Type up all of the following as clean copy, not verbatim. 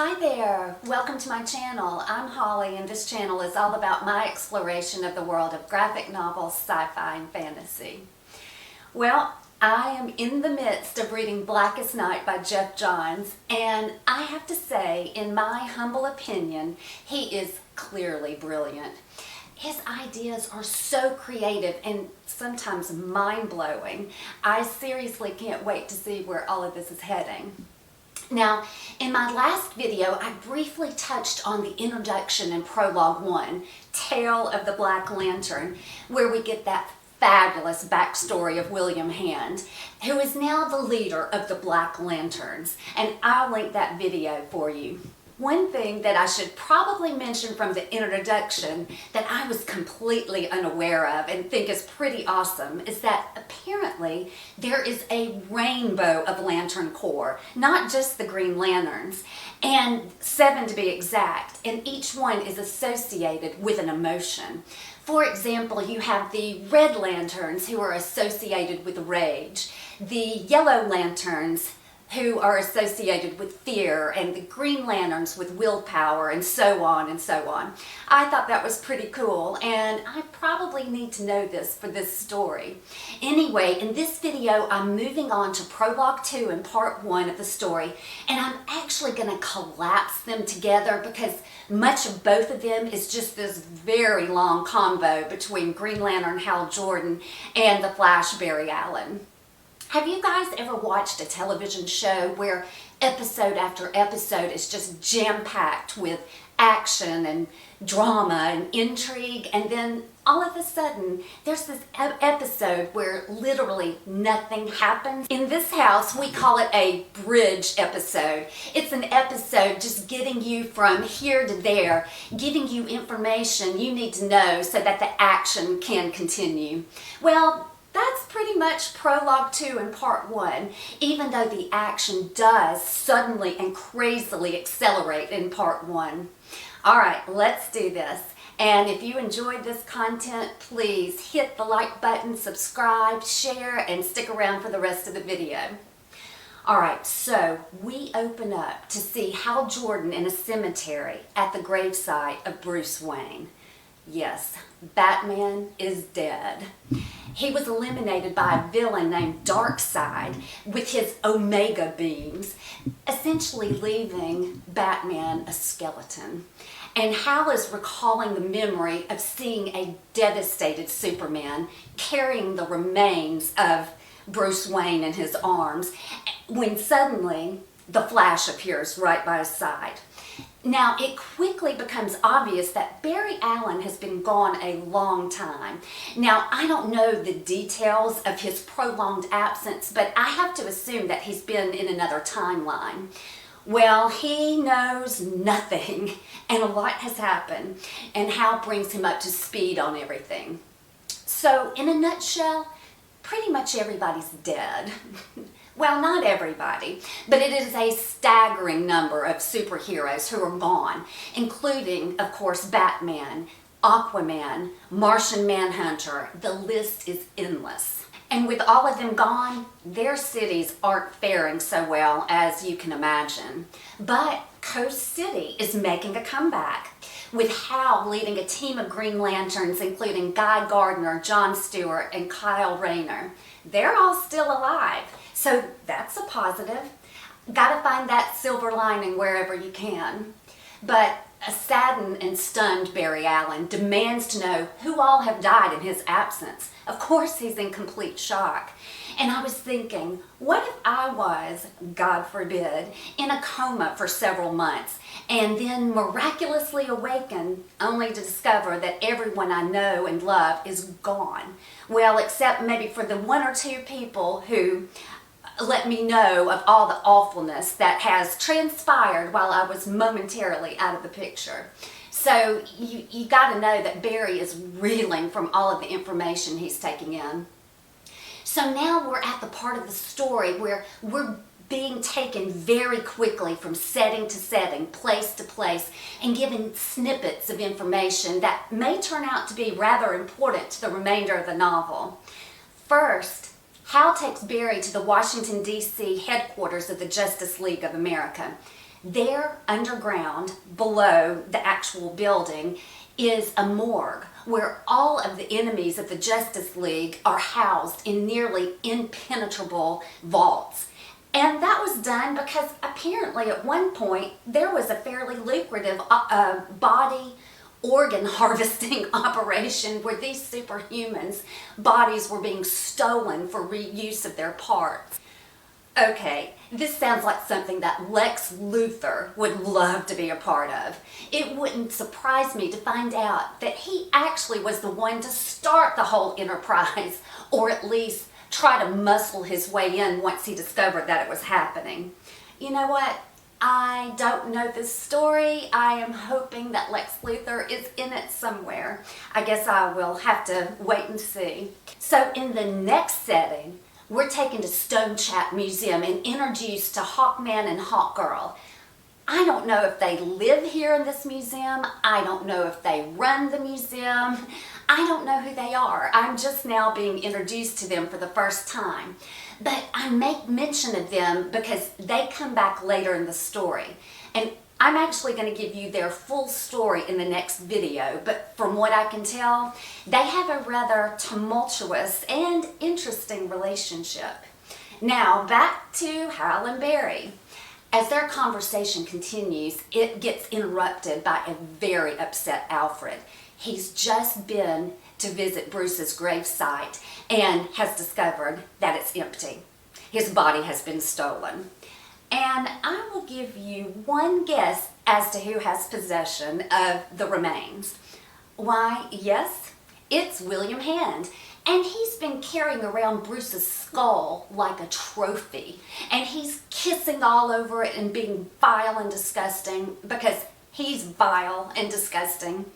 Hi there, welcome to my channel. I'm Holly and this channel is all about my exploration of the world of graphic novels, sci-fi, and fantasy. Well, I am in the midst of reading Blackest Night by Jeff Johns, and I have to say, in my humble opinion, he is clearly brilliant. His ideas are so creative and sometimes mind-blowing. I seriously can't wait to see where all of this is heading. Now, in my last video, I briefly touched on the introduction in Prologue 1, Tale of the Black Lantern, where we get that fabulous backstory of William Hand, who is now the leader of the Black Lanterns, and I'll link that video for you. One thing that I should probably mention from the introduction that I was completely unaware of and think is pretty awesome is that apparently there is a rainbow of Lantern Corps, not just the Green Lanterns, and 7 to be exact, and each one is associated with an emotion. For example, you have the Red Lanterns who are associated with rage, the Yellow Lanterns who are associated with fear, and the Green Lanterns with willpower, and so on and so on. I thought that was pretty cool, and I probably need to know this for this story. Anyway, in this video, I'm moving on to Prologue 2 and Part 1 of the story, and I'm actually going to collapse them together because much of both of them is just this very long combo between Green Lantern Hal Jordan and the Flash Barry Allen. Have you guys ever watched a television show where episode after episode is just jam-packed with action and drama and intrigue, and then all of a sudden there's this episode where literally nothing happens? In this house, we call it a bridge episode. It's an episode just getting you from here to there, giving you information you need to know so that the action can continue. Well, that's pretty much Prologue 2 and Part 1, even though the action does suddenly and crazily accelerate in Part 1. Alright, let's do this. And if you enjoyed this content, please hit the like button, subscribe, share, and stick around for the rest of the video. Alright, so we open up to see Hal Jordan in a cemetery at the gravesite of Bruce Wayne. Yes, Batman is dead. He was eliminated by a villain named Darkseid with his Omega beams, essentially leaving Batman a skeleton. And Hal is recalling the memory of seeing a devastated Superman carrying the remains of Bruce Wayne in his arms when suddenly the Flash appears right by his side. Now, it quickly becomes obvious that Barry Allen has been gone a long time. Now, I don't know the details of his prolonged absence, but I have to assume that he's been in another timeline. Well, he knows nothing, and a lot has happened, and Hal brings him up to speed on everything. So, in a nutshell, pretty much everybody's dead. Well, not everybody, but it is a staggering number of superheroes who are gone, including, of course, Batman, Aquaman, Martian Manhunter. The list is endless. And with all of them gone, their cities aren't faring so well as you can imagine. But Coast City is making a comeback, with Hal leading a team of Green Lanterns, including Guy Gardner, John Stewart, and Kyle Rayner. They're all still alive. So that's a positive. Gotta find that silver lining wherever you can. But a saddened and stunned Barry Allen demands to know who all have died in his absence. Of course he's in complete shock. And I was thinking, what if I was, God forbid, in a coma for several months and then miraculously awakened only to discover that everyone I know and love is gone? Well, except maybe for the one or two people who let me know of all the awfulness that has transpired while I was momentarily out of the picture. So you got to know that Barry is reeling from all of the information he's taking in. So now we're at the part of the story where we're being taken very quickly from setting to setting, place to place, and given snippets of information that may turn out to be rather important to the remainder of the novel. First, Hal takes Barry to the Washington, D.C. headquarters of the Justice League of America. There, underground, below the actual building, is a morgue where all of the enemies of the Justice League are housed in nearly impenetrable vaults. And that was done because apparently at one point there was a fairly lucrative body organ harvesting operation where these superhumans' bodies were being stolen for reuse of their parts. Okay, this sounds like something that Lex Luthor would love to be a part of. It wouldn't surprise me to find out that he actually was the one to start the whole enterprise, or at least try to muscle his way in once he discovered that it was happening. You know what? I don't know this story. I am hoping that Lex Luthor is in it somewhere. I guess I will have to wait and see. So in the next setting, we're taken to Stone Chat Museum and introduced to Hawkman and Hawkgirl. I don't know if they live here in this museum. I don't know if they run the museum. I don't know who they are. I'm just now being introduced to them for the first time. But I make mention of them because they come back later in the story. And I'm actually going to give you their full story in the next video, but from what I can tell, they have a rather tumultuous and interesting relationship. Now, back to Hal and Barry. As their conversation continues, it gets interrupted by a very upset Alfred. He's just been to visit Bruce's gravesite and has discovered that it's empty. His body has been stolen. And I will give you one guess as to who has possession of the remains. Why, yes, it's William Hand. And he's been carrying around Bruce's skull like a trophy. And he's kissing all over it and being vile and disgusting because he's vile and disgusting.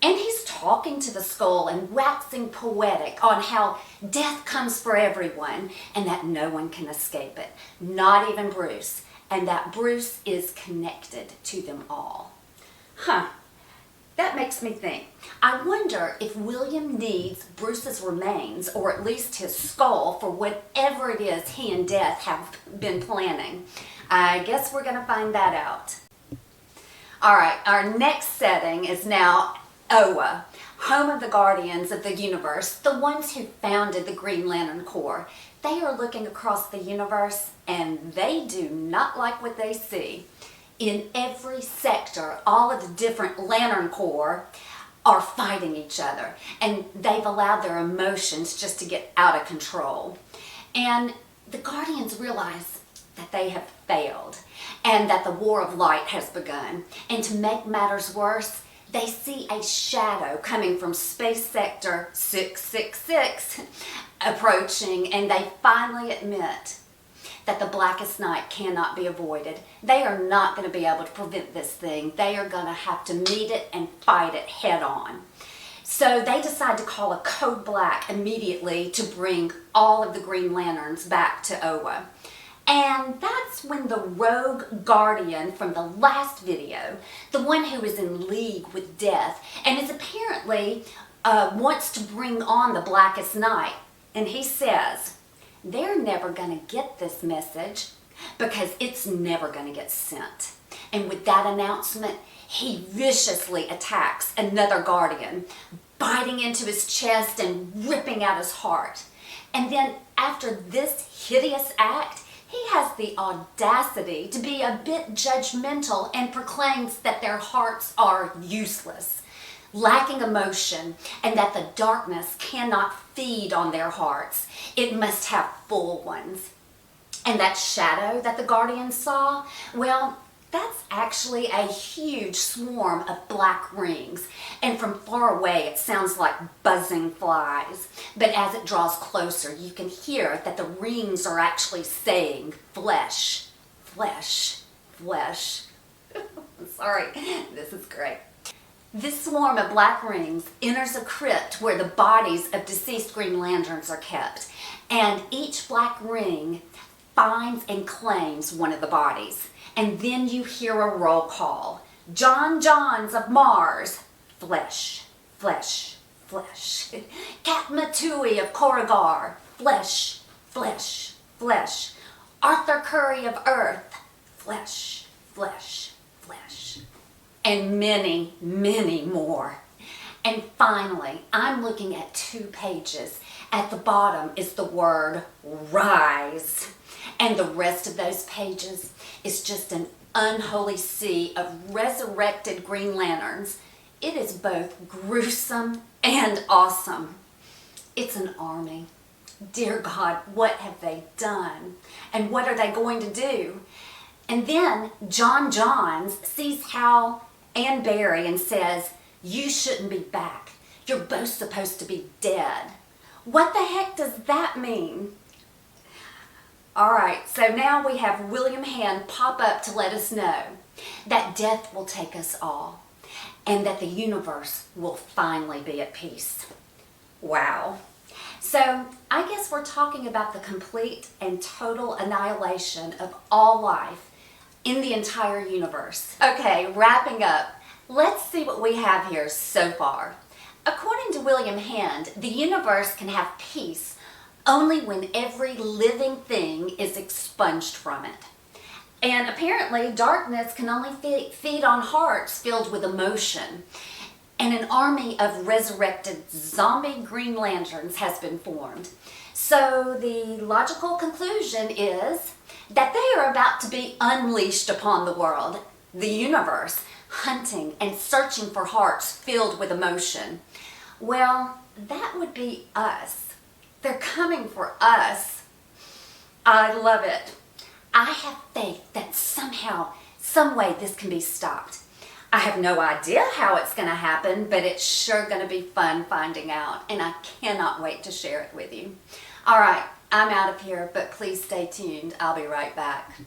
And he's talking to the skull and waxing poetic on how death comes for everyone and that no one can escape it, not even Bruce, and that Bruce is connected to them all. That makes me think. I wonder if William needs Bruce's remains, or at least his skull, for whatever it is he and Death have been planning. I guess we're going to find that out. All right, our next setting is now Oa, home of the Guardians of the Universe, the ones who founded the Green Lantern Corps. They are looking across the universe and they do not like what they see. In every sector, all of the different Lantern Corps are fighting each other, and they've allowed their emotions just to get out of control. And the Guardians realize that they have failed and that the War of Light has begun. And to make matters worse, they see a shadow coming from Space Sector 666 approaching, and they finally admit that the Blackest Night cannot be avoided. They are not going to be able to prevent this thing. They are going to have to meet it and fight it head on. So they decide to call a Code Black immediately to bring all of the Green Lanterns back to Oa. And that's when the rogue Guardian from the last video, the one who is in league with Death, and is apparently wants to bring on the Blackest Night. And he says, they're never going to get this message because it's never going to get sent. And with that announcement, he viciously attacks another Guardian, biting into his chest and ripping out his heart. And then after this hideous act, he has the audacity to be a bit judgmental and proclaims that their hearts are useless, lacking emotion, and that the darkness cannot feed on their hearts. It must have full ones. And that shadow that the Guardians saw, well, that's actually a huge swarm of black rings. And from far away, it sounds like buzzing flies. But as it draws closer, you can hear that the rings are actually saying, flesh, flesh, flesh. Sorry, this is great. This swarm of black rings enters a crypt where the bodies of deceased Green Lanterns are kept. And each black ring finds and claims one of the bodies. And then you hear a roll call. John Johns of Mars, flesh, flesh, flesh. Katma Tui of Korrigar, flesh, flesh, flesh. Arthur Curry of Earth, flesh, flesh. flesh, flesh, and many, many more. And finally, I'm looking at 2 pages. At the bottom is the word rise. And the rest of those pages is just an unholy sea of resurrected Green Lanterns. It is both gruesome and awesome. It's an army. Dear God, what have they done? And what are they going to do? And then John Johns sees Hal and Barry and says, you shouldn't be back. You're both supposed to be dead. What the heck does that mean? All right, so now we have William Hand pop up to let us know that death will take us all and that the universe will finally be at peace. Wow. So I guess we're talking about the complete and total annihilation of all life in the entire universe. Okay, wrapping up, let's see what we have here so far. According to William Hand, the universe can have peace only when every living thing is expunged from it. And apparently darkness can only feed on hearts filled with emotion. And an army of resurrected zombie Green Lanterns has been formed. So the logical conclusion is that they are about to be unleashed upon the world, the universe, hunting and searching for hearts filled with emotion. Well, that would be us. They're coming for us. I love it. I have faith that somehow, some way this can be stopped. I have no idea how it's going to happen, but it's sure going to be fun finding out, and I cannot wait to share it with you. All right, I'm out of here, but please stay tuned. I'll be right back.